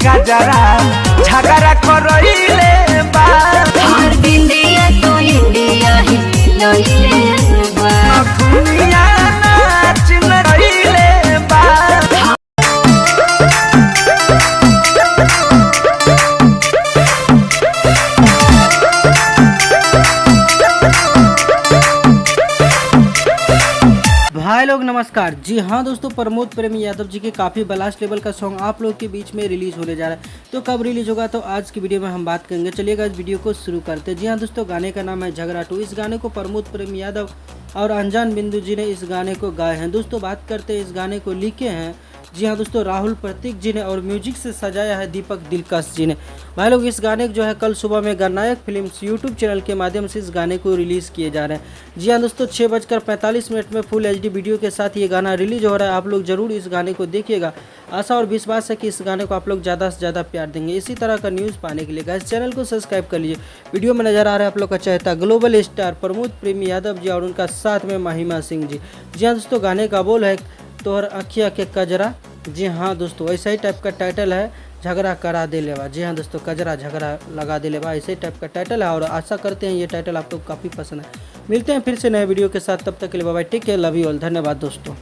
गजरा झगड़ा करइले बा हर बिंदिया तो इंडिया ही लइले बा दुनिया नाच नइले बा। भाई लोग नमस्कार। जी हाँ दोस्तों, प्रमोद प्रेमी यादव जी के काफ़ी ब्लास्ट लेवल का सॉन्ग आप लोग के बीच में रिलीज होने जा रहा है। तो कब रिलीज होगा तो आज की वीडियो में हम बात करेंगे। चलिएगा इस वीडियो को शुरू करते हैं। जी हाँ दोस्तों, गाने का नाम है झगड़ा 2। इस गाने को प्रमोद प्रेमी यादव और अनजान बिंदु जी ने इस गाने को गाए हैं। दोस्तों बात करते हैं, इस गाने को लिखे हैं जी हाँ दोस्तों राहुल प्रतीक जी ने और म्यूजिक से सजाया है दीपक दिलकश जी ने। भाई लोग इस गाने को जो है कल सुबह में गणनायक फिल्म्स यूट्यूब चैनल के माध्यम से इस गाने को रिलीज़ किए जा रहे हैं। जी हाँ दोस्तों, 6:45 में फुल HD वीडियो के साथ ये गाना रिलीज हो रहा है। आप लोग जरूर इस गाने को देखिएगा। आशा और विश्वास है कि इस गाने को आप लोग ज़्यादा से ज़्यादा प्यार देंगे। इसी तरह का न्यूज़ पाने के लिए इस चैनल को सब्सक्राइब कर लीजिए। वीडियो में नजर आ रहा है आप लोग का चहेता ग्लोबल स्टार प्रमोद प्रेमी यादव जी और उनका साथ में महिमा सिंह जी। जी हाँ दोस्तों, गाने का बोल है तोहर अखिया के कजरा। जी हाँ दोस्तों, ऐसा ही टाइप का टाइटल है झगड़ा करा दे लेवा। जी हाँ दोस्तों, कजरा झगड़ा लगा दे लेवा, ऐसे ही टाइप का टाइटल है और आशा करते हैं ये टाइटल आप लोग काफ़ी पसंद है। मिलते हैं फिर से नए वीडियो के साथ, तब तक के लिए bye bye, take care, love you all, धन्यवाद दोस्तों।